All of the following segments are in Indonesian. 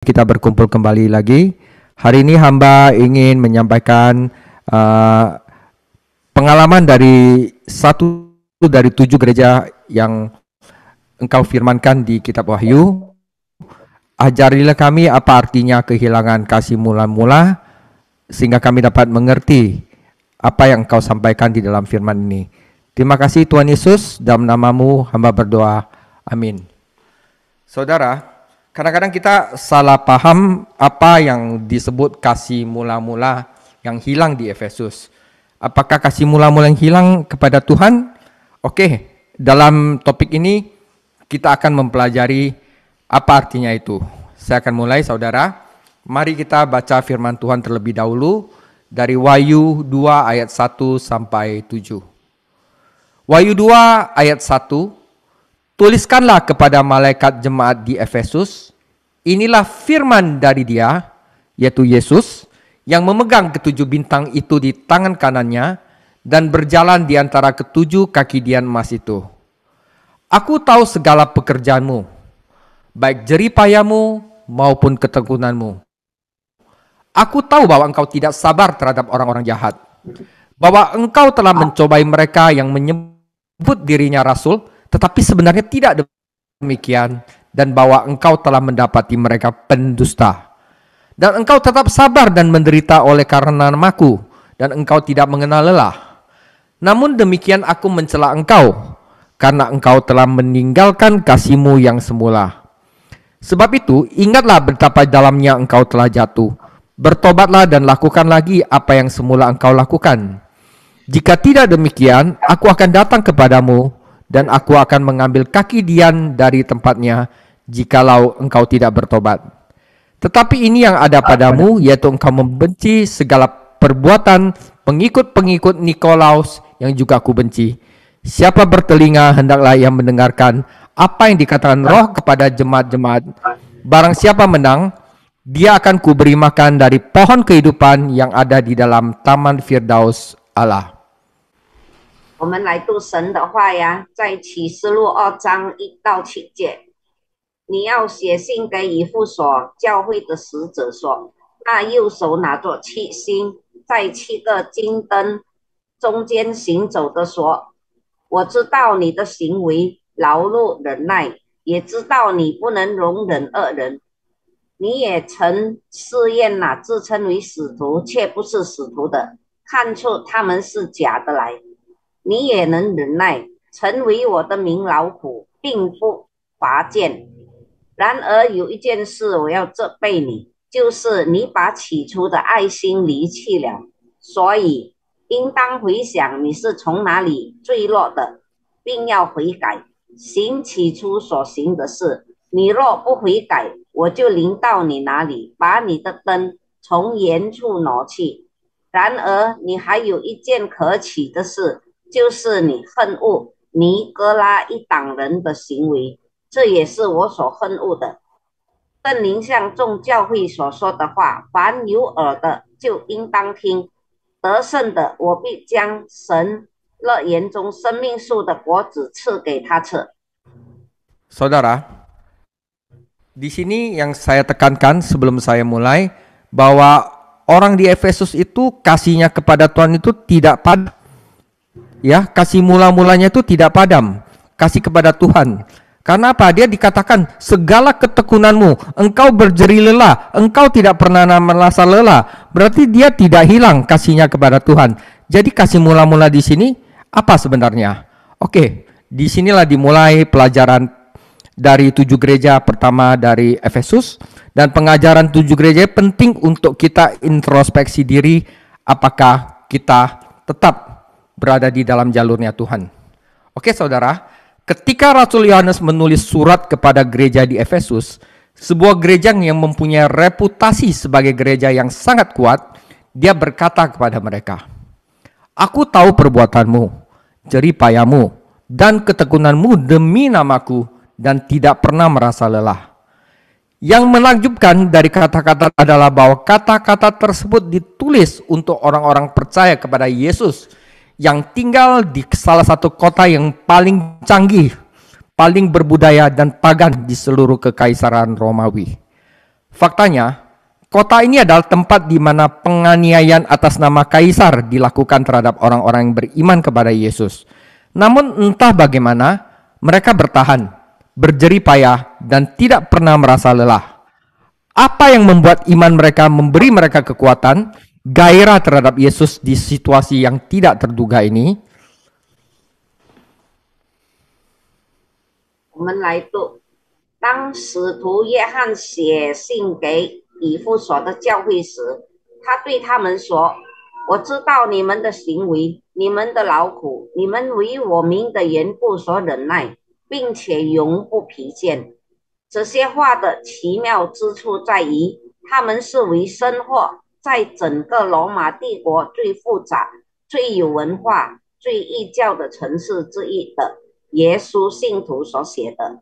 Kita berkumpul kembali lagi. Hari ini hamba ingin menyampaikan pengalaman dari satu dari 7 gereja yang engkau firmankan di kitab Wahyu. Ajarilah kami apa artinya kehilangan kasih mula-mula, sehingga kami dapat mengerti apa yang engkau sampaikan di dalam firman ini. Terima kasih Tuhan Yesus, dalam namamu hamba berdoa. Amin. Saudara, kadang-kadang kita salah paham apa yang disebut kasih mula-mula yang hilang di Efesus. Apakah kasih mula-mula yang hilang kepada Tuhan? Oke, dalam topik ini kita akan mempelajari apa artinya itu. Saya akan mulai, saudara. Mari kita baca firman Tuhan terlebih dahulu dari Wahyu 2 ayat 1 sampai 7. Wahyu 2 ayat 1. Tuliskanlah kepada malaikat jemaat di Efesus, inilah firman dari Dia, yaitu Yesus, yang memegang ketujuh bintang itu di tangan kanannya dan berjalan di antara ketujuh kaki dian emas itu. Aku tahu segala pekerjaanmu, baik jeripayamu maupun ketekunanmu. Aku tahu bahwa engkau tidak sabar terhadap orang-orang jahat, bahwa engkau telah mencobai mereka yang menyebut dirinya rasul, tetapi sebenarnya tidak demikian, dan bahwa engkau telah mendapati mereka pendusta. Dan engkau tetap sabar dan menderita oleh karena namaku, dan engkau tidak mengenal lelah. Namun demikian aku mencela engkau, karena engkau telah meninggalkan kasihmu yang semula. Sebab itu ingatlah betapa dalamnya engkau telah jatuh. Bertobatlah dan lakukan lagi apa yang semula engkau lakukan. Jika tidak demikian, aku akan datang kepadamu, dan aku akan mengambil kaki dian dari tempatnya jikalau engkau tidak bertobat. Tetapi ini yang ada padamu, yaitu engkau membenci segala perbuatan pengikut-pengikut Nikolaus yang juga aku benci. Siapa bertelinga hendaklah ia mendengarkan apa yang dikatakan Roh kepada jemaat-jemaat. Barang siapa menang, dia akan kuberi makan dari pohon kehidupan yang ada di dalam taman Firdaus Allah. 我们来读神的话呀，在启示录2章1到7节，你要写信给以弗所教会的使者说，那右手拿着7星，在7个金灯中间行走的说，我知道你的行为劳碌忍耐，也知道你不能容忍恶人，你也曾试验自称为使徒却不是使徒的，看出他们是假的来。你也能忍耐，成为我的名劳苦，并不乏见。然而有一件事我要责备你，就是你把起初的爱心离弃了。所以应当回想你是从哪里坠落的，并要悔改，行起初所行的事。你若不悔改，我就临到你那里，把你的灯从原处挪去。然而你还有一件可耻的事，就是你恨恶尼哥拉一党人的行为，这也是我所恨恶的。圣灵向众教会所说的话，凡有耳的就应当听。得胜的，我必将神乐园中生命树的果子赐给他吃。 Saudara, di sini yang saya tekankan sebelum saya mulai, bahwa orang di Efesus itu kasihnya kepada Tuhan itu tidak padam. Ya, kasih mula-mulanya itu tidak padam, kasih kepada Tuhan. Karena apa? Dia dikatakan segala ketekunanmu, engkau berjeri lelah, engkau tidak pernah merasa lelah. Berarti dia tidak hilang kasihnya kepada Tuhan. Jadi kasih mula-mula di sini apa sebenarnya? Oke, disinilah dimulai pelajaran dari 7 gereja pertama dari Efesus, dan pengajaran 7 gereja penting untuk kita introspeksi diri, apakah kita tetap berada di dalam jalurnya Tuhan. Oke saudara, ketika Rasul Yohanes menulis surat kepada gereja di Efesus, sebuah gereja yang mempunyai reputasi sebagai gereja yang sangat kuat, dia berkata kepada mereka, aku tahu perbuatanmu, jeripayamu, dan ketekunanmu demi namaku, dan tidak pernah merasa lelah. Yang menakjubkan dari kata-kata adalah bahwa kata-kata tersebut ditulis untuk orang-orang percaya kepada Yesus yang tinggal di salah satu kota yang paling canggih, paling berbudaya dan pagan di seluruh kekaisaran Romawi. Faktanya, kota ini adalah tempat di mana penganiayaan atas nama kaisar dilakukan terhadap orang-orang yang beriman kepada Yesus. Namun entah bagaimana, mereka bertahan, berjerih payah, dan tidak pernah merasa lelah. Apa yang membuat iman mereka memberi mereka kekuatan, gairah terhadap Yesus di situasi yang tidak terduga ini? 我们来读，当使徒约翰写信给以弗所的教会时，他对他们说：“我知道你们的行为，你们的劳苦，你们为我名的缘故所忍耐，并且永不疲倦。这些话的奇妙之处在于，他们是为生活在整个罗马帝国最复杂、最有文化、最异教的城市之一的耶稣信徒所写的。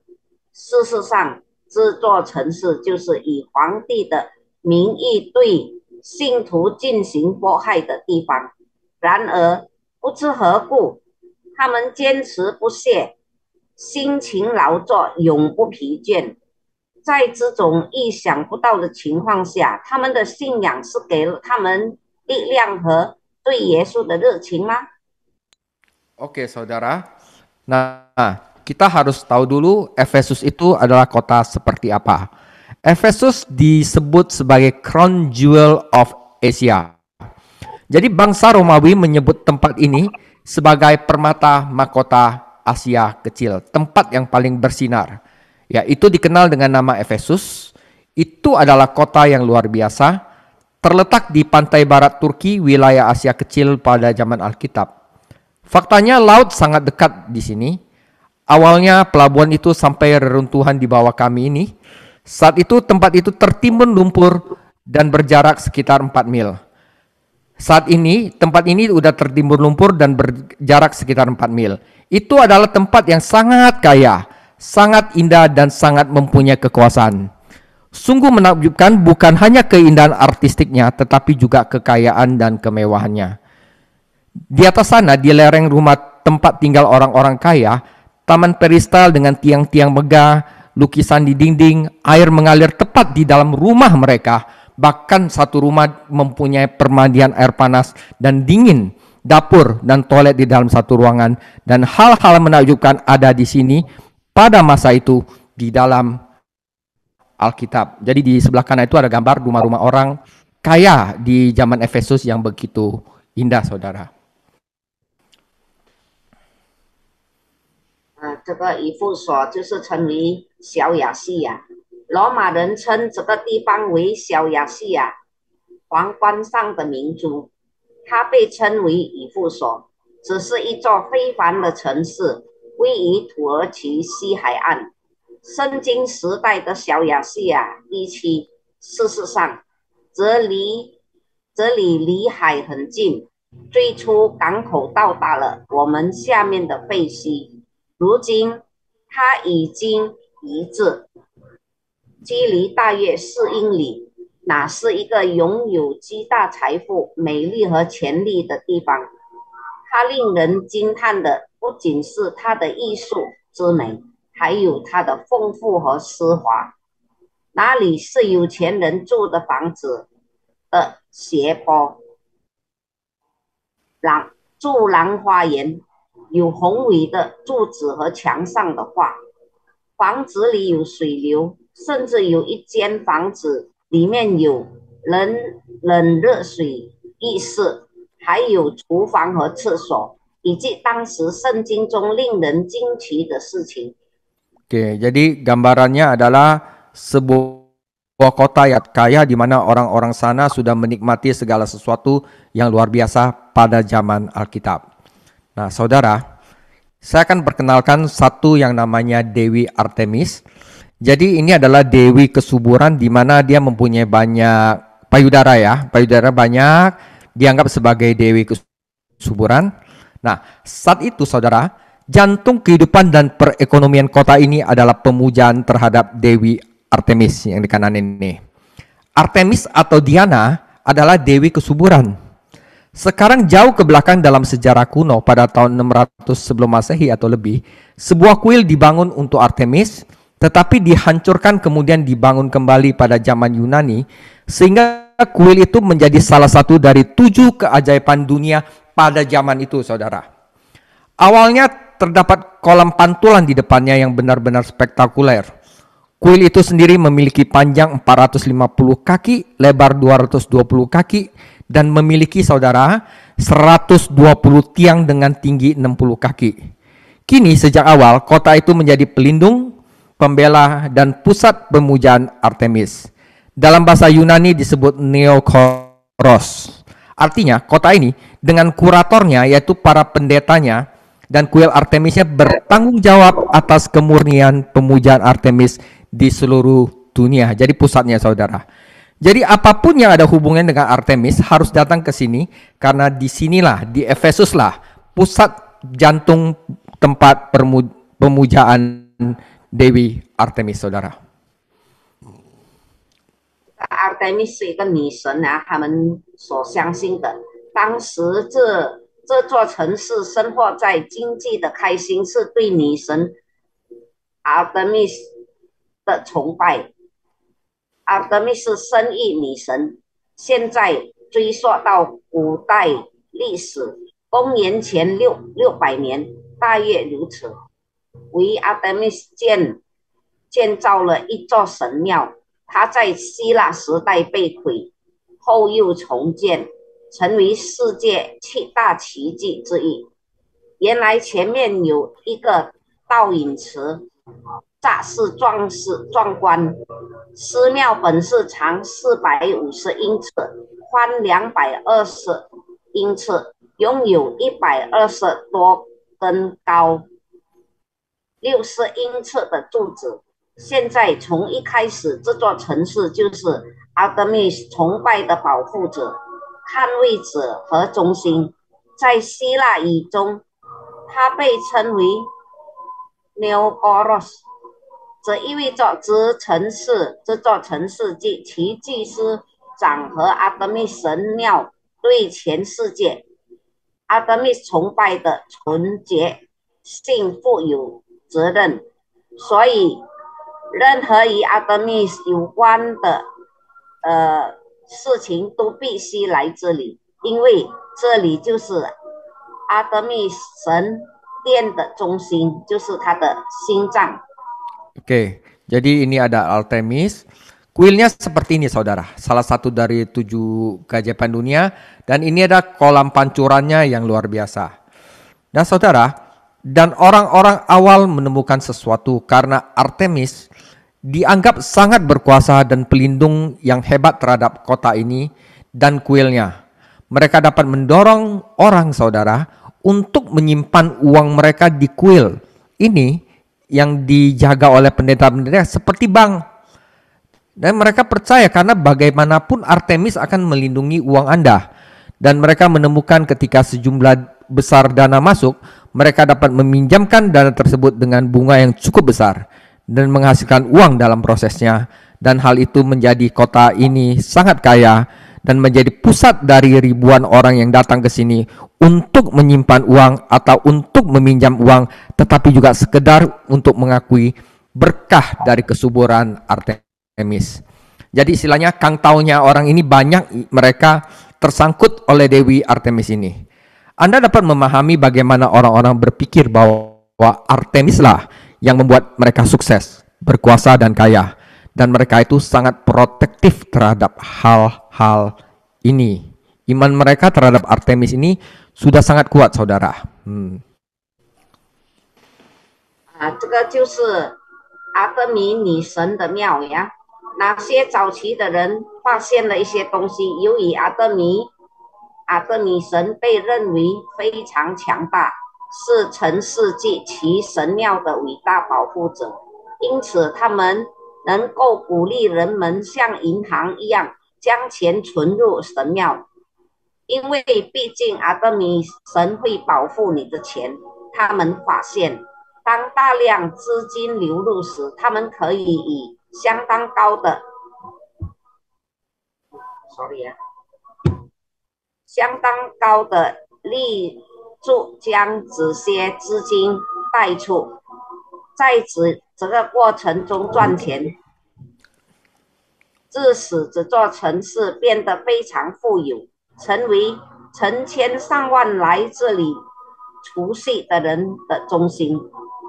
事实上，这座城市就是以皇帝的名义对信徒进行迫害的地方。然而，不知何故，他们坚持不懈，辛勤劳作，永不疲倦。在这种意想不到的情况下，他们的信仰是给了他们力量和对耶稣的热情吗？ Oke, saudara. Nah, kita harus tahu dulu Efesus itu adalah kota seperti apa. Efesus disebut sebagai Crown Jewel of Asia. Jadi bangsa Romawi menyebut tempat ini sebagai permata mahkota Asia kecil, tempat yang paling bersinar. Ya, itu dikenal dengan nama Efesus. Itu adalah kota yang luar biasa, terletak di pantai barat Turki, wilayah Asia kecil pada zaman Alkitab. Faktanya laut sangat dekat di sini. Awalnya pelabuhan itu sampai reruntuhan di bawah kami ini. Saat itu tempat itu tertimbun lumpur dan berjarak sekitar 4 mil. Saat ini tempat ini sudah tertimbun lumpur dan berjarak sekitar 4 mil. Itu adalah tempat yang sangat kaya, sangat indah dan sangat mempunyai kekuasaan. Sungguh menakjubkan bukan hanya keindahan artistiknya tetapi juga kekayaan dan kemewahannya. Di atas sana, di lereng rumah tempat tinggal orang-orang kaya, taman peristal dengan tiang-tiang megah, lukisan di dinding, air mengalir tepat di dalam rumah mereka. Bahkan satu rumah mempunyai permandian air panas dan dingin, dapur dan toilet di dalam satu ruangan. Dan hal-hal menakjubkan ada di sini pada masa itu di dalam Alkitab. Jadi di sebelah kanan itu ada gambar rumah-rumah orang kaya di zaman Efesus yang begitu indah, saudara. 这个以弗所就是称为小亚细亚，罗马人称这个地方为小亚细亚，皇冠上的明珠。它被称为以弗所，只是一座非凡的城市，位于土耳其西海岸。圣经时代的小亚细亚地区，事实上这里离海很近，最初港口到达了我们下面的废墟。如今，它已经移至距离大约4英里，那是一个拥有极大财富、美丽和潜力的地方。它令人惊叹的不仅是它的艺术之美，还有它的丰富和奢华。那里是有钱人住的房子的斜坡，住廊花园。有宏伟的柱子和墙上的画，房子里有水流，甚至有一间房子里面有冷热水浴室，还有厨房和厕所，以及当时圣经中令人惊奇的事情。Oke, jadi gambarannya adalah sebuah kota yang kaya di mana orang-orang sana sudah menikmati segala sesuatu yang luar biasa pada zaman Alkitab. Nah, saudara, saya akan perkenalkan satu yang namanya Dewi Artemis. Jadi ini adalah Dewi kesuburan di mana dia mempunyai banyak payudara ya. Payudara banyak, dianggap sebagai Dewi kesuburan. Nah, saat itu saudara, jantung kehidupan dan perekonomian kota ini adalah pemujaan terhadap Dewi Artemis yang di kanan ini. Artemis atau Diana adalah Dewi kesuburan. Sekarang jauh ke belakang dalam sejarah kuno pada tahun 600 sebelum Masehi atau lebih, sebuah kuil dibangun untuk Artemis tetapi dihancurkan kemudian dibangun kembali pada zaman Yunani, sehingga kuil itu menjadi salah satu dari 7 keajaiban dunia pada zaman itu, saudara. Awalnya terdapat kolam pantulan di depannya yang benar-benar spektakuler. Kuil itu sendiri memiliki panjang 450 kaki, lebar 220 kaki, dan memiliki, saudara, 120 tiang dengan tinggi 60 kaki. Kini sejak awal kota itu menjadi pelindung, pembela, dan pusat pemujaan Artemis. Dalam bahasa Yunani disebut Neokoros. Artinya kota ini dengan kuratornya yaitu para pendetanya dan kuil Artemisnya bertanggung jawab atas kemurnian pemujaan Artemis di seluruh dunia. Jadi pusatnya, saudara. Jadi apapun yang ada hubungannya dengan Artemis harus datang ke sini, karena di sinilah, di Efesus lah, pusat jantung tempat pemujaan Dewi Artemis, saudara. Artemis 是一个女神啊，他们所相信的。当时这座城市生活在经济的开心，是对女神 Artemis 的崇拜。Artemis 是生育女神，现在追溯到古代历史，公元前600年，大约如此。为 Artemis 建造了一座神庙，它在希腊时代被毁，后又重建，成为世界7大奇迹之一。原来前面有一个倒影池，乍是壮观。寺庙本是长450英尺，宽220英尺，拥有120多根高60英尺的柱子。现在从一开始，这座城市就是 Artemis 崇拜的保护者、捍卫者和中心。在希腊语中，它被称为 Neokoros， 这意味着这座城市及其祭司长和 Artemis 神庙对全世界 Artemis 崇拜的纯洁性负有责任，所以任何与 Artemis 有关的事情都必须来这里，因为这里就是 Artemis 神殿的中心，就是它的心脏。Oke, jadi ini ada Artemis. Kuilnya seperti ini, saudara. Salah satu dari 7 keajaiban dunia. Dan ini ada kolam pancurannya yang luar biasa. Nah, saudara, dan orang-orang awal menemukan sesuatu karena Artemis dianggap sangat berkuasa dan pelindung yang hebat terhadap kota ini dan kuilnya. Mereka dapat mendorong orang, saudara, untuk menyimpan uang mereka di kuil ini yang dijaga oleh pendeta-pendeta seperti bank. Dan mereka percaya karena bagaimanapun Artemis akan melindungi uang Anda. Dan mereka menemukan ketika sejumlah besar dana masuk, mereka dapat meminjamkan dana tersebut dengan bunga yang cukup besar dan menghasilkan uang dalam prosesnya. Dan hal itu menjadi kota ini sangat kaya dan menjadi pusat dari ribuan orang yang datang ke sini untuk menyimpan uang atau untuk meminjam uang, tetapi juga sekedar untuk mengakui berkah dari kesuburan Artemis. Jadi istilahnya kang taunya orang ini banyak mereka tersangkut oleh Dewi Artemis ini. Anda dapat memahami bagaimana orang-orang berpikir bahwa Artemis lah yang membuat mereka sukses, berkuasa dan kaya. Dan mereka itu sangat protektif terhadap hal-hal ini. Iman mereka terhadap Artemis ini sudah sangat kuat, saudara. 这个就是阿德米女神的庙呀。那些早期的人发现了一些东西，由于阿德米神被认为非常强大，是全世界其神庙的伟大保护者，因此他们能够鼓励人们像银行一样将钱存入神庙，因为毕竟阿德米神会保护你的钱。他们发现，当大量资金流入时，他们可以以相当高的利率将这些资金贷出。在这个过程中赚钱，致使这座城市变得非常富有，成为成千上万来这里除夕的人的中心。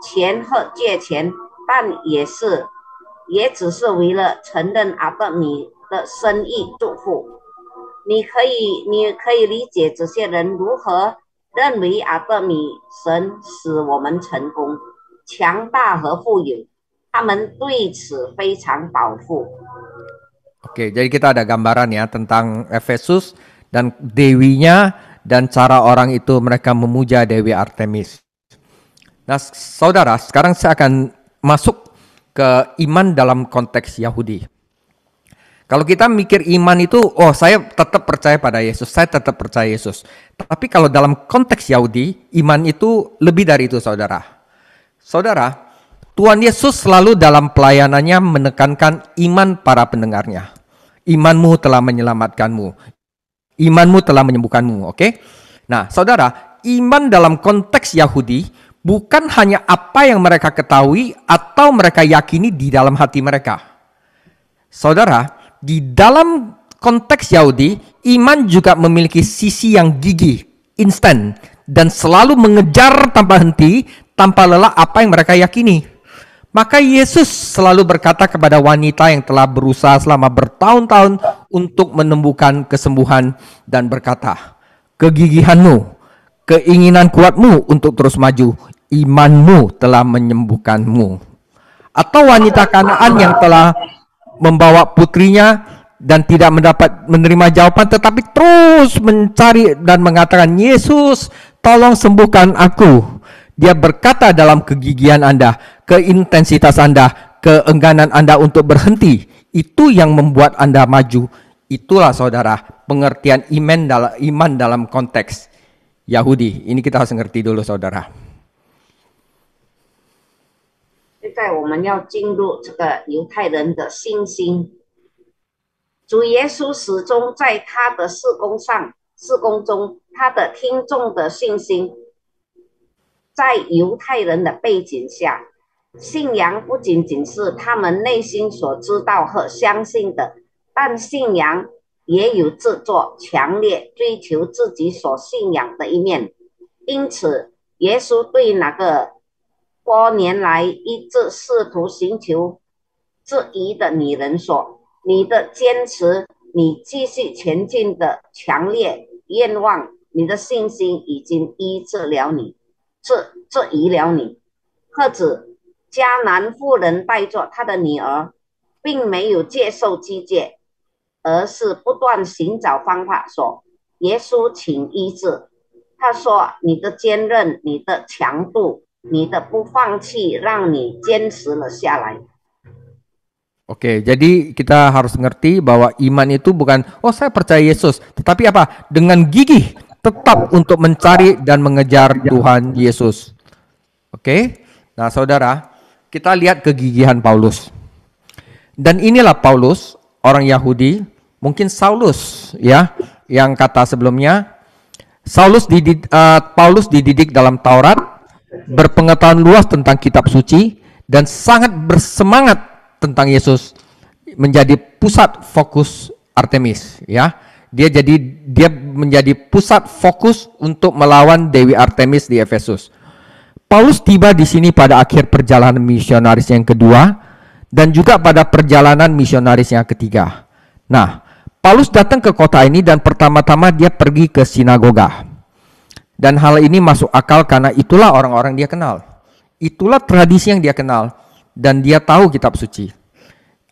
钱和借钱，但也只是为了承认阿德米的生意祝福。你可以理解这些人如何认为阿德米神使我们成功、强大和富有，他们对此非常饱腹。Oke, jadi kita ada gambaran ya tentang Efesus dan dewinya dan cara orang itu mereka memuja Dewi Artemis. Nah, saudara, sekarang saya akan masuk ke iman dalam konteks Yahudi. Kalau kita mikir iman itu, oh saya tetap percaya pada Yesus, saya tetap percaya Yesus. Tapi kalau dalam konteks Yahudi, iman itu lebih dari itu, saudara. Saudara, Tuhan Yesus selalu dalam pelayanannya menekankan iman para pendengarnya. Imanmu telah menyelamatkanmu. Imanmu telah menyembuhkanmu, oke? Nah, saudara, iman dalam konteks Yahudi bukan hanya apa yang mereka ketahui atau mereka yakini di dalam hati mereka. Saudara, di dalam konteks Yahudi, iman juga memiliki sisi yang gigih, instan, dan selalu mengejar tanpa henti, tanpa lelah apa yang mereka yakini. Maka Yesus selalu berkata kepada wanita yang telah berusaha selama bertahun-tahun untuk menemukan kesembuhan dan berkata, kegigihanmu, keinginan kuatmu untuk terus maju, imanmu telah menyembuhkanmu. Atau wanita Kanaan yang telah membawa putrinya dan tidak menerima jawaban, tetapi terus mencari dan mengatakan, Yesus, tolong sembuhkan aku. Dia berkata dalam kegigihan Anda, keintensitas Anda, keengganan Anda untuk berhenti, itu yang membuat Anda maju. Itulah saudara, pengertian iman dalam konteks Yahudi. Ini kita harus ngerti dulu saudara. 现在我们要进入这个犹太人的信心。主耶稣始终在他的事工中，他的听众的信心，在犹太人的背景下，信仰不仅仅是他们内心所知道和相信的，但信仰也有自作强烈追求自己所信仰的一面。因此，耶稣对那个多年来一直试图寻求质疑的女人说，你的坚持，你继续前进的强烈愿望，你的信心已经医治了你，治愈了你。或者迦南妇人带着她的女儿，并没有接受机戒，而是不断寻找方法说，耶稣请医治。他说，你的坚韧，你的强度，你的不放弃，让你坚持了下来。 Oke, jadi kita harus ngerti bahwa iman itu bukan, oh saya percaya Yesus, tetapi apa? Dengan gigih tetap untuk mencari dan mengejar Tuhan Yesus. Oke, nah saudara, kita lihat kegigihan Paulus. Dan inilah Paulus, orang Yahudi, mungkin Saulus ya, yang kata sebelumnya, Paulus dididik dalam Taurat, berpengetahuan luas tentang kitab suci, dan sangat bersemangat tentang Yesus, menjadi pusat fokus Artemis ya. Dia menjadi pusat fokus untuk melawan Dewi Artemis di Efesus. Paulus tiba di sini pada akhir perjalanan misionaris yang kedua dan juga pada perjalanan misionaris yang ketiga. Nah, Paulus datang ke kota ini dan pertama-tama dia pergi ke sinagoga. Dan hal ini masuk akal karena itulah orang-orang dia kenal. Itulah tradisi yang dia kenal. Dan dia tahu kitab suci.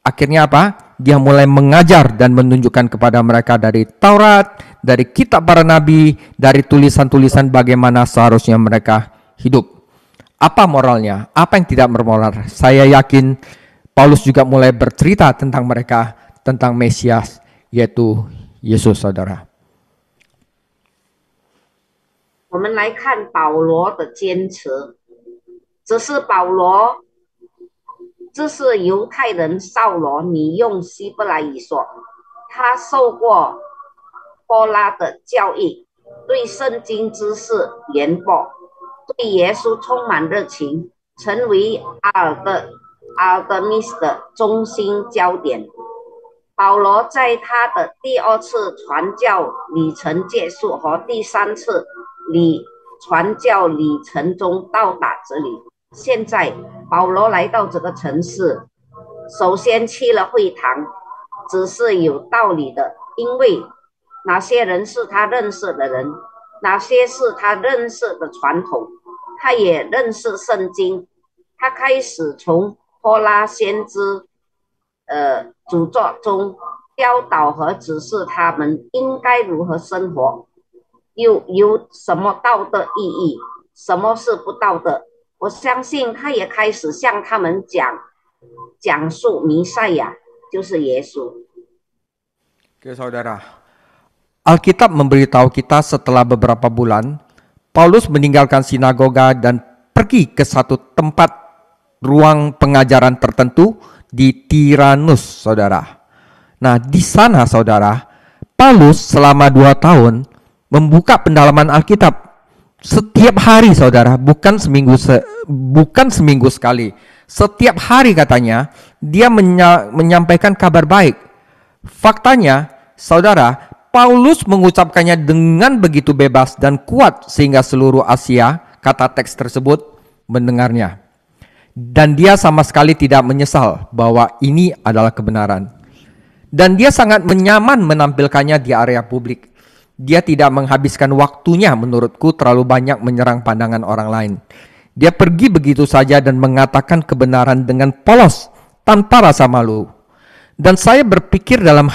Akhirnya apa? Dia mulai mengajar dan menunjukkan kepada mereka dari Taurat, dari kitab para nabi, dari tulisan-tulisan bagaimana seharusnya mereka hidup. Apa moralnya? Apa yang tidak bermoral? Saya yakin Paulus juga mulai bercerita tentang mereka, tentang Mesias, yaitu Yesus, saudara. 我们来看保罗的坚持，只是保罗，这是犹太人扫罗，你用希伯来语说，他受过波拉的教育，对圣经知识渊博，对耶稣充满热情，成为阿尔的 Artemis 的中心焦点。保罗在他的第2次传教旅程结束和第3次传教旅程中到达这里。现在保罗来到这个城市，首先去了会堂，只是有道理的，因为哪些人是他认识的人，哪些是他认识的传统，他也认识圣经。他开始从托拉先知著作中教导和指示他们应该如何生活，又有什么道德意义，什么是不道德。我相信他也开始向他们讲述弥赛亚，就是耶稣。Oke, saudara. Alkitab memberitahu kita setelah beberapa bulan, Paulus meninggalkan sinagoga dan pergi ke satu tempat ruang pengajaran tertentu di Tiranus, saudara. Nah, di sana, saudara, Paulus selama 2 tahun membuka pendalaman Alkitab setiap hari, saudara, bukan seminggu sekali. Setiap hari katanya dia menyampaikan kabar baik. Faktanya, saudara, Paulus mengucapkannya dengan begitu bebas dan kuat sehingga seluruh Asia, kata teks tersebut, mendengarnya. Dan dia sama sekali tidak menyesal bahwa ini adalah kebenaran. Dan dia sangat nyaman menampilkannya di area publik. Dia tidak menghabiskan waktunya menurutku terlalu banyak menyerang pandangan orang lain. Dia pergi begitu saja dan mengatakan kebenaran dengan polos, tanpa rasa malu. Dan saya berpikir dalam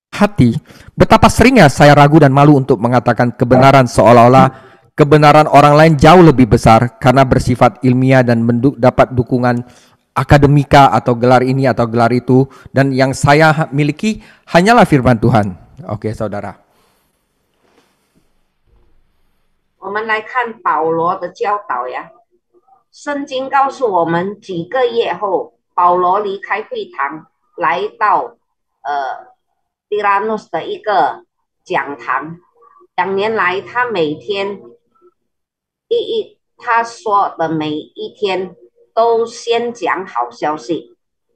hati, betapa seringnya saya ragu dan malu untuk mengatakan kebenaran seolah-olah kebenaran orang lain jauh lebih besar karena bersifat ilmiah dan dapat dukungan akademika atau gelar ini atau gelar itu, dan yang saya miliki hanyalah firman Tuhan. Oke, saudara. 我们来看保罗的教导呀。圣经告诉我们，几个月后，保罗离开会堂，来到Tiranus 的一个讲堂。2年来，他每天他说的每一天都先讲好消息。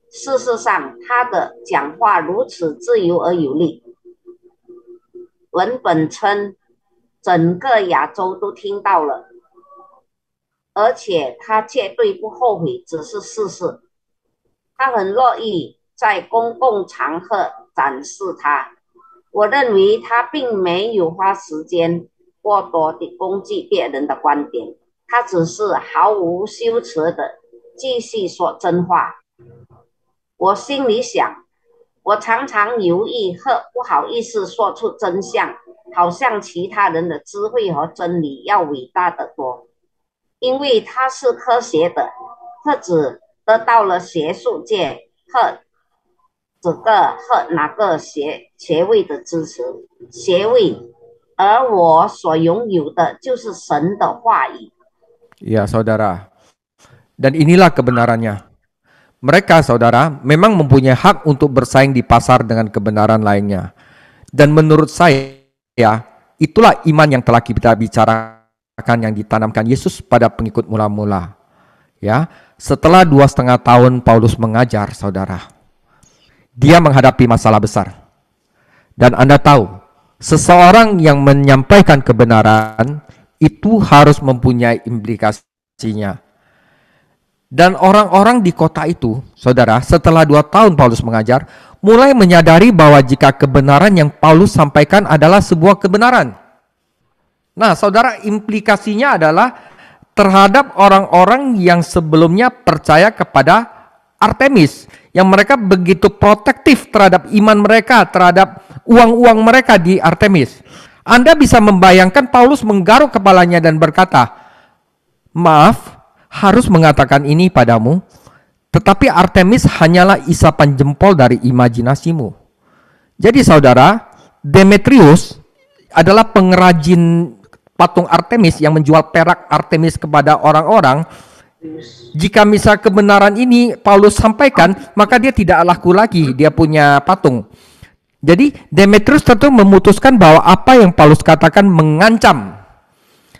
事实上，他的讲话如此自由而有力。文本称整个亚洲都听到了，而且他绝对不后悔，只是事实。他很乐意在公共场合展示他。我认为他并没有花时间过多地攻击别人的观点，他只是毫无羞耻的继续说真话。我心里想，我常常犹豫和不好意思说出真相，好像其他人的智慧和真理要伟大得多。因为它是科学的特质，得到了学术界和哪个学位的支持，而我所拥有的就是神的话语。Ya, saudara. Dan inilah kebenarannya. Mereka, saudara, memang mempunyai hak untuk bersaing di pasar dengan kebenaran lainnya. Dan menurut saya, itulah iman yang telah kita bicarakan yang ditanamkan Yesus pada pengikut mula-mula. Ya, setelah 2,5 tahun Paulus mengajar, saudara, dia menghadapi masalah besar. Dan Anda tahu, seseorang yang menyampaikan kebenaran itu harus mempunyai implikasinya. Dan orang-orang di kota itu, saudara, setelah 2 tahun Paulus mengajar, mulai menyadari bahwa jika kebenaran yang Paulus sampaikan adalah sebuah kebenaran. Nah, saudara, implikasinya adalah terhadap orang-orang yang sebelumnya percaya kepada Artemis, yang mereka begitu protektif terhadap iman mereka, terhadap uang-uang mereka di Artemis. Anda bisa membayangkan Paulus menggaruk kepalanya dan berkata, "Maaf, harus mengatakan ini padamu, tetapi Artemis hanyalah isapan jempol dari imajinasimu." Jadi saudara, Demetrius adalah pengrajin patung Artemis yang menjual perak Artemis kepada orang-orang. Jika misal kebenaran ini Paulus sampaikan, maka dia tidak laku lagi, dia punya patung. Jadi Demetrius tentu memutuskan bahwa apa yang Paulus katakan mengancam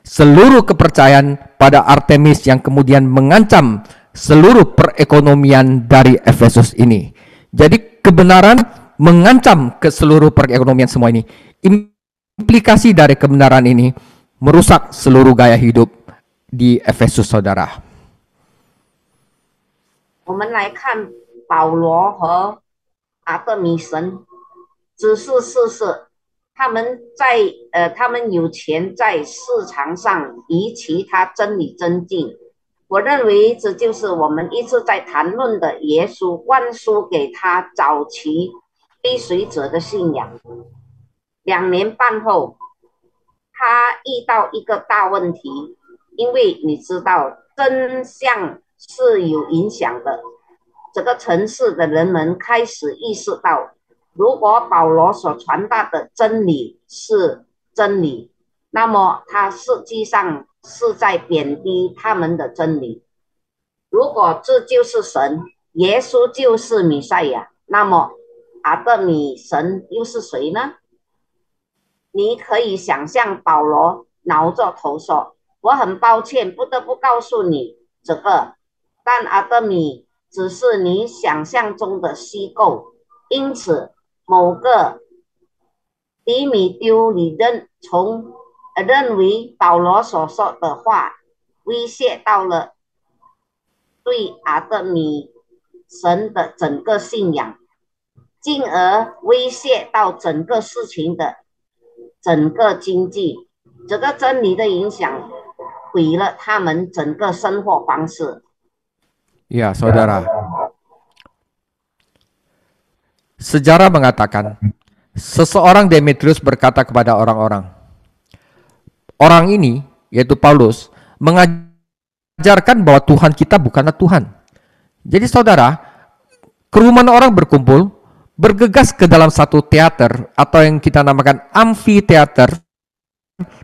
seluruh kepercayaan pada Artemis, yang kemudian mengancam seluruh perekonomian dari Efesus ini. Jadi kebenaran mengancam ke seluruh perekonomian semua ini. Implikasi dari kebenaran ini merusak seluruh gaya hidup di Efesus, saudara. 我们来看保罗和阿德米神，只是事实，他们他们有钱在市场上与其他真理增进。我认为这就是我们一直在谈论的耶稣灌输给他早期追随者的信仰。2年半后，他遇到一个大问题，因为你知道真相是有影响的。这个城市的人们开始意识到，如果保罗所传达的真理是真理，那么他实际上是在贬低他们的真理。如果这就是神，耶稣就是弥赛亚，那么阿德米神又是谁呢？你可以想象保罗挠着头说：“我很抱歉，不得不告诉你这个，但阿德米只是你想象中的虚构。因此，某个迪米丢里认为保罗所说的话威胁到了对阿德米神的整个信仰，进而威胁到整个事情的整个经济。这个真理的影响毁了他们整个生活方式。” Ya, saudara. Sejarah mengatakan, seseorang Demetrius berkata kepada orang-orang, orang ini, yaitu Paulus, mengajarkan bahwa Tuhan kita bukanlah Tuhan. Jadi saudara, kerumunan orang berkumpul, bergegas ke dalam satu teater atau yang kita namakan amfiteater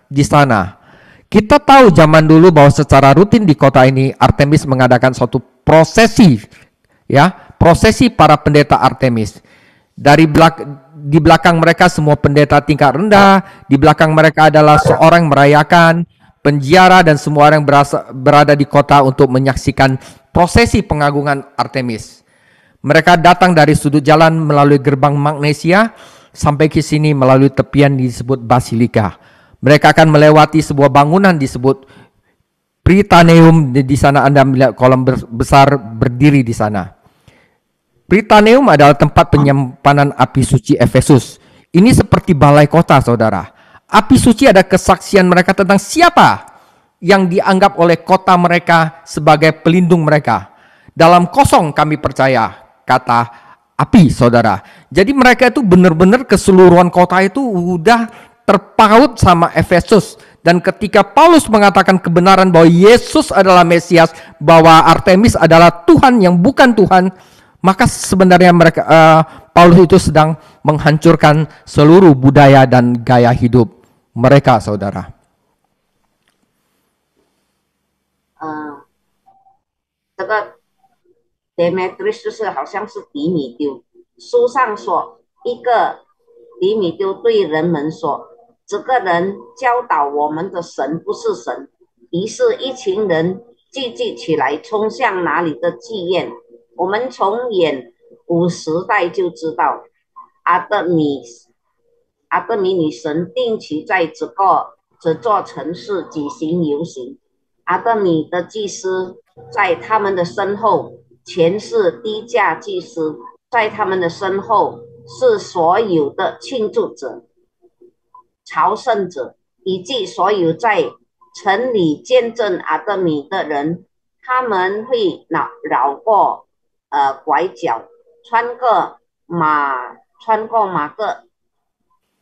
di sana. Kita tahu zaman dulu bahwa secara rutin di kota ini Artemis mengadakan suatu prosesi, ya, prosesi para pendeta Artemis. Di belakang mereka semua pendeta tingkat rendah, di belakang mereka adalah seorang merayakan, penjara dan semua orang berada di kota untuk menyaksikan prosesi pengagungan Artemis. Mereka datang dari sudut jalan melalui gerbang Magnesia sampai ke sini melalui tepian disebut Basilika. Mereka akan melewati sebuah bangunan disebut Prytaneum. Di sana Anda melihat kolam besar berdiri di sana. Prytaneum adalah tempat penyimpanan api suci Efesus. Ini seperti balai kota, saudara. Api suci ada kesaksian mereka tentang siapa yang dianggap oleh kota mereka sebagai pelindung mereka. Dalam kosong kami percaya, kata api, saudara. Jadi mereka itu benar-benar keseluruhan kota itu udah terpaut sama Efesus. Dan ketika Paulus mengatakan kebenaran bahwa Yesus adalah Mesias, bahwa Artemis adalah Tuhan yang bukan Tuhan, maka sebenarnya Paulus itu sedang menghancurkan seluruh budaya dan gaya hidup mereka, saudara. 这个 Demetrius 就是好像是迪米丢，书上说一个迪米丢对人们说，这个人教导我们的神不是神。于是一群人聚集起来，冲向那里的妓院。我们从远古时代就知道，阿德米女神定期在这座城市举行游行。阿德米的祭司在他们的身后，全是低价祭司，在他们的身后是所有的庆祝者、朝圣者，以及所有在城里见证阿德米的人。他们会绕过拐角，穿过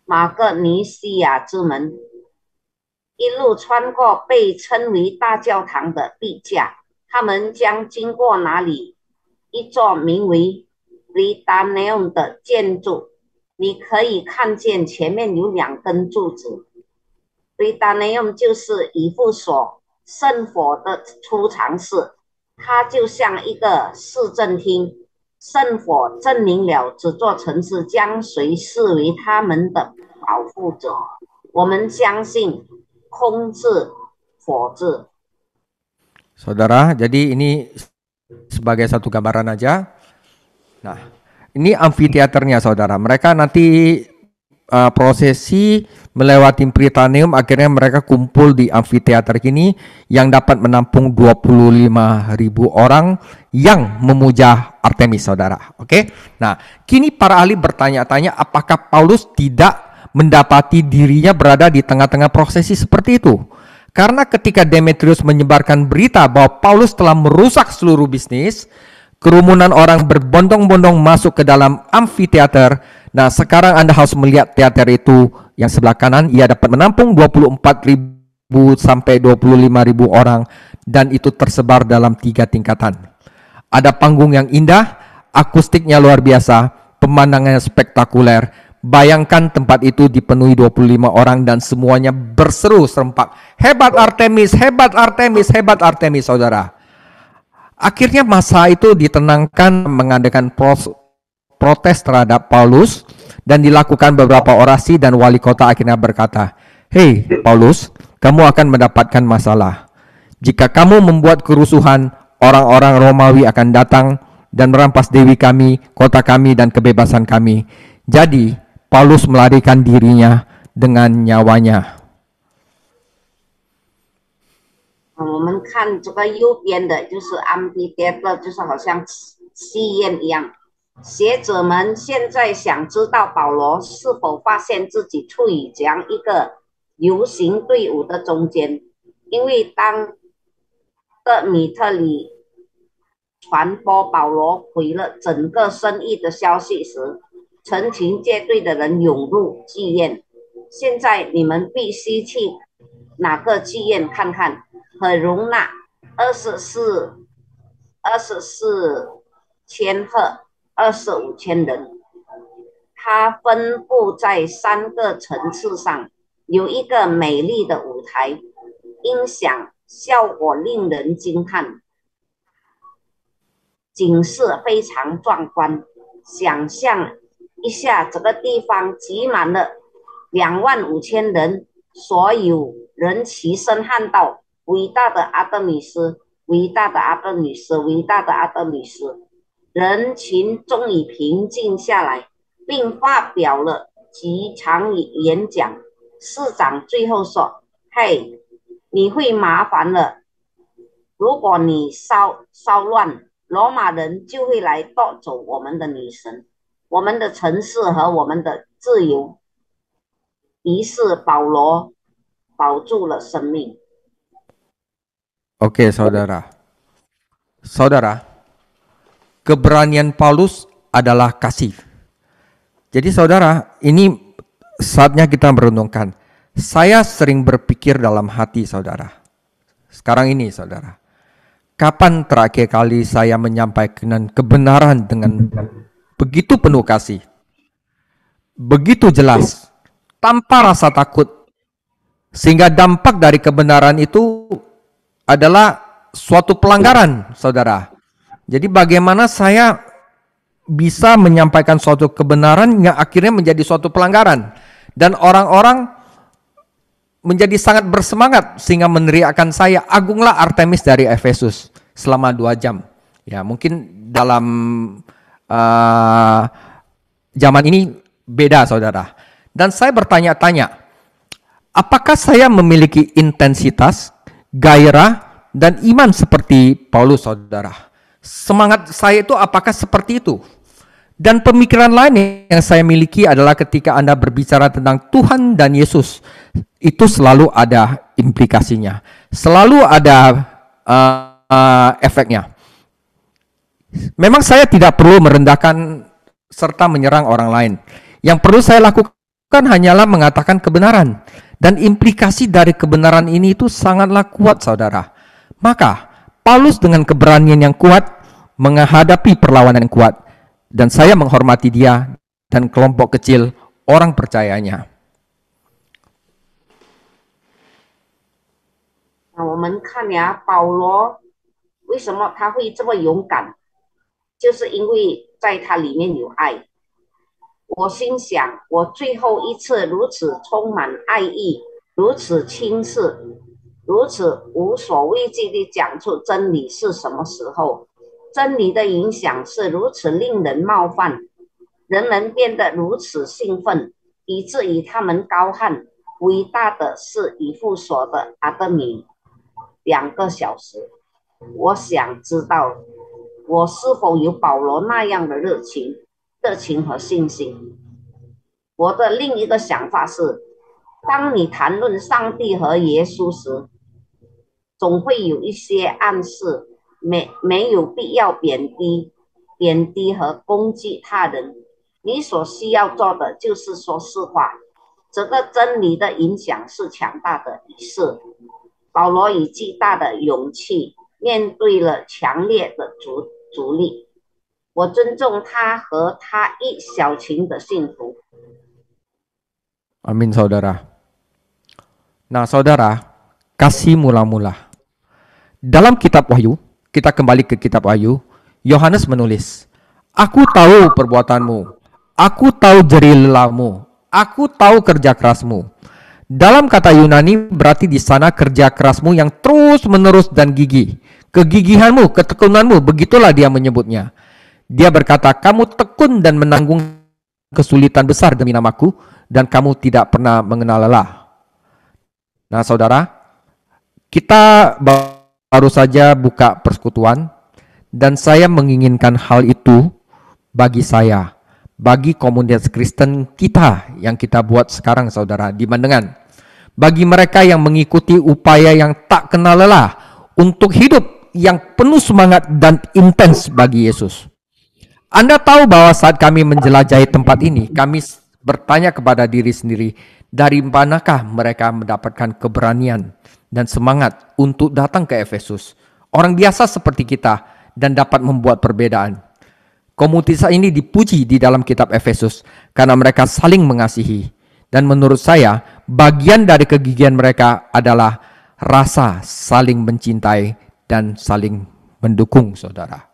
马格尼西亚之门，一路穿过被称为大教堂的壁架。他们将经过那里一座名为 Prytaneum 的建筑，你可以看见前面有2根柱子。Prytaneum 就是以弗所圣火的储藏室，它就像一个市政厅。圣火证明了这座城市将谁视为他们的保护者。我们相信空字火字。 Saudara, jadi ini sebagai satu gambaran aja. Nah, ini amfiteaternya saudara. Mereka nanti prosesi melewati Prytaneum, akhirnya mereka kumpul di amfiteater ini yang dapat menampung 25.000 orang yang memuja Artemis saudara. Oke. Nah, kini para ahli bertanya-tanya apakah Paulus tidak mendapati dirinya berada di tengah-tengah prosesi seperti itu. Karena ketika Demetrius menyebarkan berita bahwa Paulus telah merusak seluruh bisnis, kerumunan orang berbondong-bondong masuk ke dalam amfiteater. Nah, sekarang Anda harus melihat teater itu yang sebelah kanan, ia dapat menampung 24.000 sampai 25.000 orang dan itu tersebar dalam 3 tingkatan. Ada panggung yang indah, akustiknya luar biasa, pemandangannya spektakuler. Bayangkan tempat itu dipenuhi 25 orang dan semuanya berseru serempak, "Hebat Artemis, hebat Artemis, hebat Artemis," saudara. Akhirnya masa itu ditenangkan mengadakan protes terhadap Paulus dan dilakukan beberapa orasi dan wali kota akhirnya berkata, "Hei Paulus, kamu akan mendapatkan masalah. Jika kamu membuat kerusuhan, orang-orang Romawi akan datang dan merampas dewi kami, kota kami dan kebebasan kami." Jadi Paulus melarikan dirinya dengan nyawanya. 我们看这个右边的就是 amphitheater， 就是好像戏院一样。学者们现在想知道保罗是否发现自己处于这样一个游行队伍的中间，因为当的米特里传播保罗毁了整个生意的消息时，成群结队的人涌入剧院。现在你们必须去哪个剧院看看，可容纳24千和25千人。它分布在3个层次上，有一个美丽的舞台，音响效果令人惊叹，景色非常壮观。想象一下，这个地方挤满了25,000人，所有人齐声喊道：“伟大的阿德米斯，伟大的阿德米斯，伟大的阿德米斯！”人群终于平静下来，并发表了几场演讲。市长最后说：“嘿，你会麻烦了。如果你骚乱，罗马人就会来夺走我们的女神，我们的城市和我们的自由。”于是保罗保住了生命。 Oke, saudara. Saudara, keberanian Paulus adalah kasih. Jadi saudara, ini saatnya kita merenungkan. Saya sering berpikir dalam hati saudara. Sekarang ini saudara, kapan terakhir kali saya menyampaikan kebenaran dengan begitu penuh kasih, begitu jelas, tanpa rasa takut, sehingga dampak dari kebenaran itu adalah suatu pelanggaran, saudara. Jadi bagaimana saya bisa menyampaikan suatu kebenaran yang akhirnya menjadi suatu pelanggaran, dan orang-orang menjadi sangat bersemangat sehingga meneriakkan saya, "Agunglah Artemis dari Efesus," selama 2 jam. Ya, mungkin dalam zaman ini beda, saudara. Dan saya bertanya-tanya, apakah saya memiliki intensitas, gairah, dan iman seperti Paulus, saudara? Semangat saya itu apakah seperti itu? Dan pemikiran lain yang saya miliki adalah ketika Anda berbicara tentang Tuhan dan Yesus, itu selalu ada implikasinya, selalu ada efeknya. Memang saya tidak perlu merendahkan serta menyerang orang lain. Yang perlu saya lakukan hanyalah mengatakan kebenaran. Dan implikasi dari kebenaran ini itu sangatlah kuat, saudara. Maka Paulus dengan keberanian yang kuat menghadapi perlawanan yang kuat. Dan saya menghormati dia dan kelompok kecil orang percayanya. 我们看呀，保罗为什么他会这么勇敢？就是因为在他里面有爱。我心想，我最后一次如此充满爱意，如此轻视，如此无所畏惧地讲出真理是什么时候？真理的影响是如此令人冒犯，人们变得如此兴奋，以至于他们高喊：伟大的是以弗所的阿德米。2个小时，我想知道我是否有保罗那样的热情和信心。我的另一个想法是，当你谈论上帝和耶稣时，总会有一些暗示，没有必要贬低和攻击他人。你所需要做的就是说实话。这个真理的影响是强大的，于是保罗以巨大的勇气面对了强烈的阻力。我尊重他和他一小群的信徒。 Amin saudara. Nah saudara, kasih mula-mula. Dalam kitab Wahyu, kita kembali ke kitab Wahyu, Yohanes menulis, aku tahu perbuatanmu, aku tahu jerih lelahmu, aku tahu kerja kerasmu. Dalam kata Yunani berarti di sana kerja kerasmu yang terus menerus dan gigih. Kegigihanmu, ketekunanmu, begitulah dia menyebutnya. Dia berkata, kamu tekun dan menanggung kesulitan besar demi namaku, dan kamu tidak pernah mengenal lelah. Nah saudara, kita baru saja buka persekutuan, dan saya menginginkan hal itu bagi saya, bagi komunitas Kristen kita yang kita buat sekarang saudara di Mandengan. Bagi mereka yang mengikuti upaya yang tak kenal lelah untuk hidup yang penuh semangat dan intens bagi Yesus. Anda tahu bahwa saat kami menjelajahi tempat ini, kami bertanya kepada diri sendiri, dari manakah mereka mendapatkan keberanian dan semangat untuk datang ke Efesus? Orang biasa seperti kita dan dapat membuat perbedaan. Komunitas ini dipuji di dalam kitab Efesus karena mereka saling mengasihi. Dan menurut saya, bagian dari kegigihan mereka adalah rasa saling mencintai dan saling mendukung, saudara.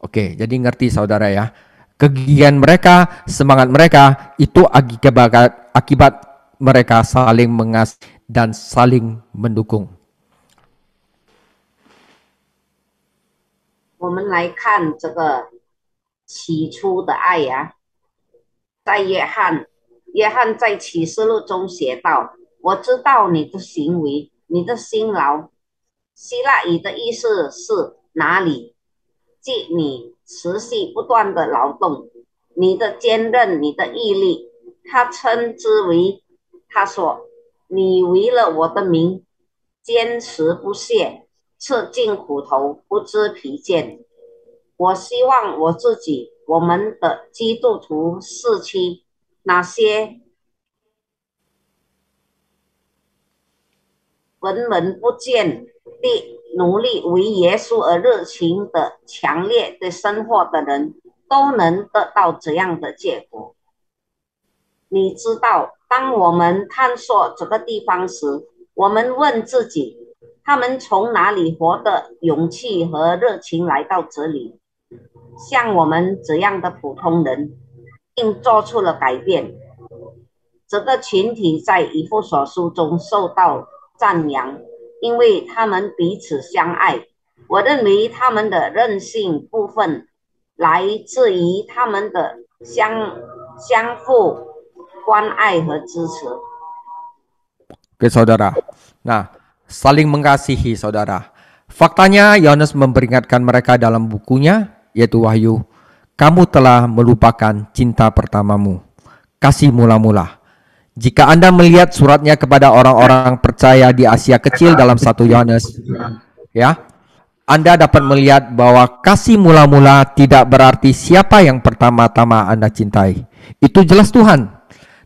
Oke, jadi ngerti saudara ya. Kegigihan mereka, semangat mereka, itu akibat mereka saling mengasihi dan saling mendukung. 我们来看这个起初的爱呀，在约翰在启示录中写道：我知道你的行为，你的辛劳。希腊语的意思是哪里？即你持续不断的劳动，你的坚韧，你的毅力。他称之为，他说：你为了我的名坚持不懈，吃尽苦头，不知疲倦。我希望我自己，我们的基督徒时期那些闻闻不见地努力为耶稣而热情的强烈的生活的人，都能得到这样的结果。你知道，当我们探索这个地方时，我们问自己，他们从哪里获得勇气和热情来到这里？像我们这样的普通人，并做出了改变。这个群体在以弗所书中受到赞扬，因为他们彼此相爱。我认为他们的韧性部分来自于他们的相互关爱和支持。 Oke saudara, nah saling mengasihi saudara. Faktanya Yohanes memperingatkan mereka dalam bukunya, yaitu Wahyu, kamu telah melupakan cinta pertamamu, kasih mula-mula. Jika Anda melihat suratnya kepada orang-orang percaya di Asia Kecil dalam 1 Yohanes, ya, Anda dapat melihat bahwa kasih mula-mula tidak berarti siapa yang pertama-tama Anda cintai. Itu jelas Tuhan.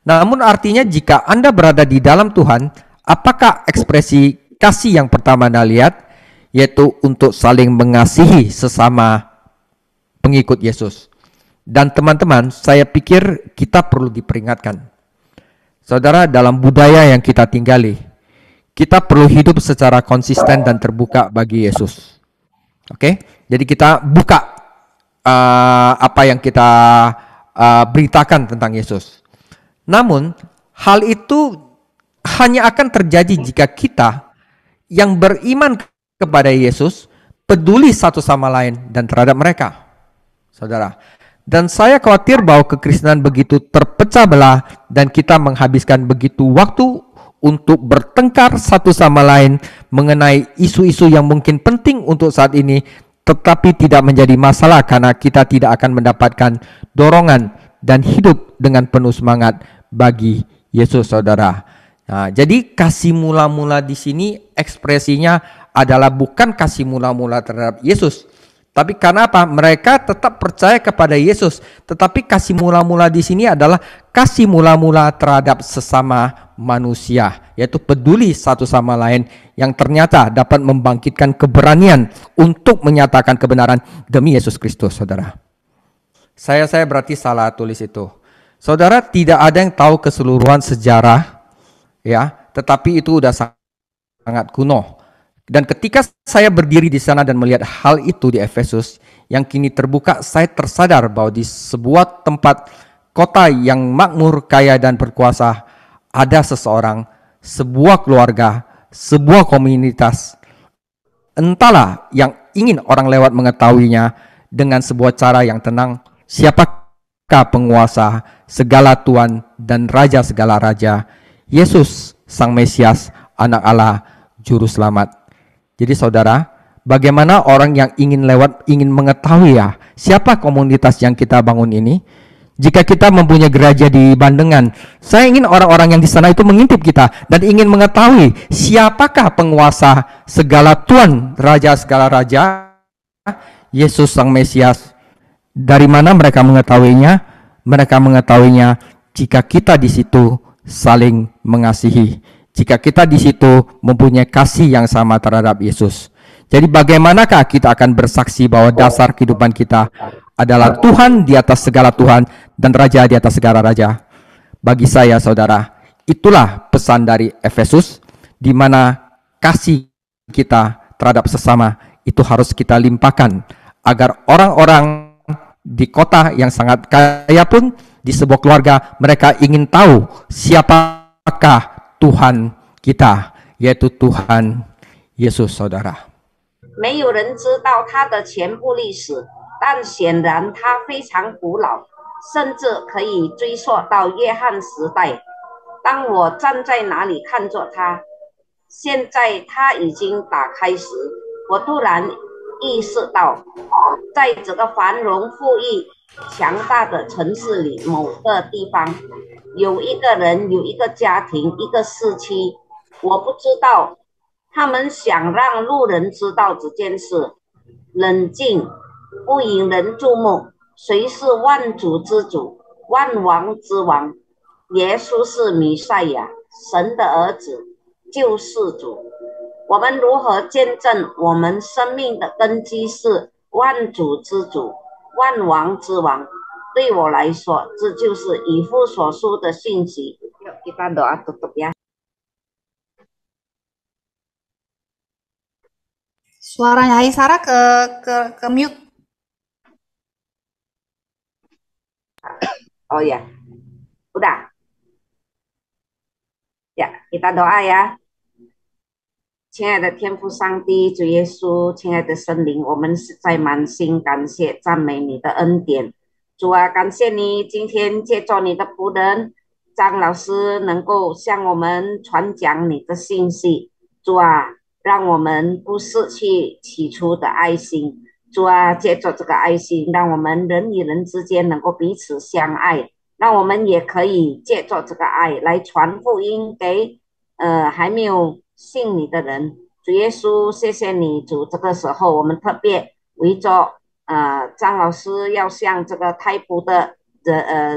Namun artinya jika Anda berada di dalam Tuhan, apakah ekspresi kasih yang pertama Anda lihat? Yaitu untuk saling mengasihi sesama pengikut Yesus. Dan teman-teman, saya pikir kita perlu diperingatkan. Saudara, dalam budaya yang kita tinggali, kita perlu hidup secara konsisten dan terbuka bagi Yesus. Oke? Jadi kita buka apa yang kita beritakan tentang Yesus. Namun, hal itu hanya akan terjadi jika kita yang beriman kepada Yesus peduli satu sama lain dan terhadap mereka, saudara. Dan saya khawatir bahwa kekristenan begitu terpecah belah dan kita menghabiskan begitu waktu untuk bertengkar satu sama lain mengenai isu-isu yang mungkin penting untuk saat ini, tetapi tidak menjadi masalah karena kita tidak akan mendapatkan dorongan dan hidup dengan penuh semangat bagi Yesus, saudara. Nah, jadi kasih mula-mula di sini ekspresinya adalah bukan kasih mula-mula terhadap Yesus, tapi karena apa? Mereka tetap percaya kepada Yesus, tetapi kasih mula-mula di sini adalah kasih mula-mula terhadap sesama manusia, yaitu peduli satu sama lain yang ternyata dapat membangkitkan keberanian untuk menyatakan kebenaran demi Yesus Kristus, saudara. Saya berarti salah tulis itu. Saudara, tidak ada yang tahu keseluruhan sejarah, ya, tetapi itu udah sangat kuno. Dan ketika saya berdiri di sana dan melihat hal itu di Efesus yang kini terbuka, saya tersadar bahwa di sebuah tempat kota yang makmur, kaya dan berkuasa, ada seseorang, sebuah keluarga, sebuah komunitas, entahlah, yang ingin orang lewat mengetahuinya dengan sebuah cara yang tenang. Siapakah penguasa segala Tuhan dan Raja segala Raja? Yesus, Sang Mesias, Anak Allah, Juru Selamat. Jadi saudara, bagaimana orang yang ingin lewat ingin mengetahui ya siapa komunitas yang kita bangun ini? Jika kita mempunyai gereja di Bandengan, saya ingin orang-orang yang di sana itu mengintip kita dan ingin mengetahui siapakah penguasa segala Tuhan, Raja segala Raja, Yesus Sang Mesias. Dari mana mereka mengetahuinya? Mereka mengetahuinya jika kita di situ saling mengasihi. Jika kita di situ mempunyai kasih yang sama terhadap Yesus. Jadi bagaimanakah kita akan bersaksi bahwa dasar kehidupan kita adalah Tuhan di atas segala Tuhan dan Raja di atas segala Raja? Bagi saya, saudara, itulah pesan dari Efesus, di mana kasih kita terhadap sesama itu harus kita limpahkan agar orang-orang di kota yang sangat kaya pun, di sebuah keluarga, mereka ingin tahu siapakah Tuhan kita, yaitu Tuhan Yesus, saudara. 没有人知道它的全部历史，但显然它非常古老，甚至可以追溯到约翰时代。当我站在那里看着它，现在它已经打开时，我突然意识到，在这个繁荣富裕、强大的城市里某个地方，有一个人，有一个家庭，一个社区，我不知道。他们想让路人知道这件事，冷静，不引人注目。谁是万主之主，万王之王？耶稣是弥赛亚，神的儿子，救世主。我们如何见证我们生命的根基是万主之主，万王之王？对我来说，这就是以弗所书的信息。Kita doa tutup ya. Suaranya Aisara ke mute. Oh ya, udah. Ya, kita doa ya。亲爱的天父上帝，主耶稣，亲爱的圣灵，我们实在满心感谢赞美你的恩典。主啊，感谢你今天借着你的仆人张老师能够向我们传讲你的信息。主啊，让我们不失去起初的爱心。主啊，借着这个爱心，让我们人与人之间能够彼此相爱，让我们也可以借着这个爱来传福音给还没有信你的人。主耶稣，谢谢你，主，这个时候我们特别为着张老师要向这个泰国的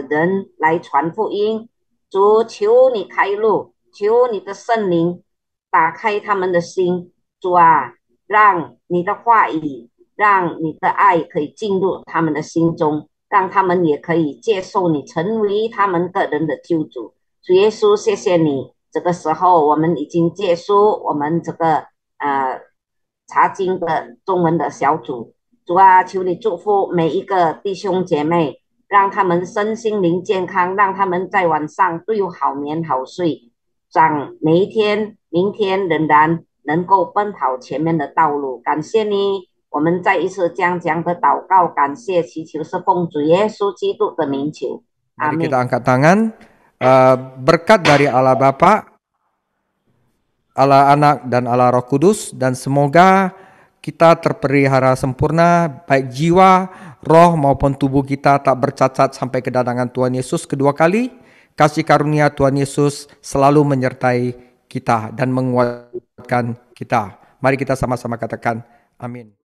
人来传福音。主，求你开路，求你的圣灵打开他们的心。主啊，让你的话语，让你的爱可以进入他们的心中，让他们也可以接受你，成为他们个人的救主。主耶稣，谢谢你。这个时候我们已经结束我们这个查经的中文的小组。主啊，求你祝福每一个弟兄姐妹，让他们身心灵健康，让他们在晚上都有好眠好睡，让每一天明天仍然能够奔跑前面的道路。感谢你，我们再一次将这样的祷告感谢祈求是奉主耶稣基督的名求。 Mari 阿 kita 门。 angkat tangan. Berkat dari Allah Bapa, Allah Anak, dan Allah Roh Kudus, dan semoga kita terpelihara sempurna, baik jiwa, roh maupun tubuh kita tak bercacat sampai kedatangan Tuhan Yesus kedua kali. Kasih karunia Tuhan Yesus selalu menyertai kita dan menguatkan kita. Mari kita sama-sama katakan amin.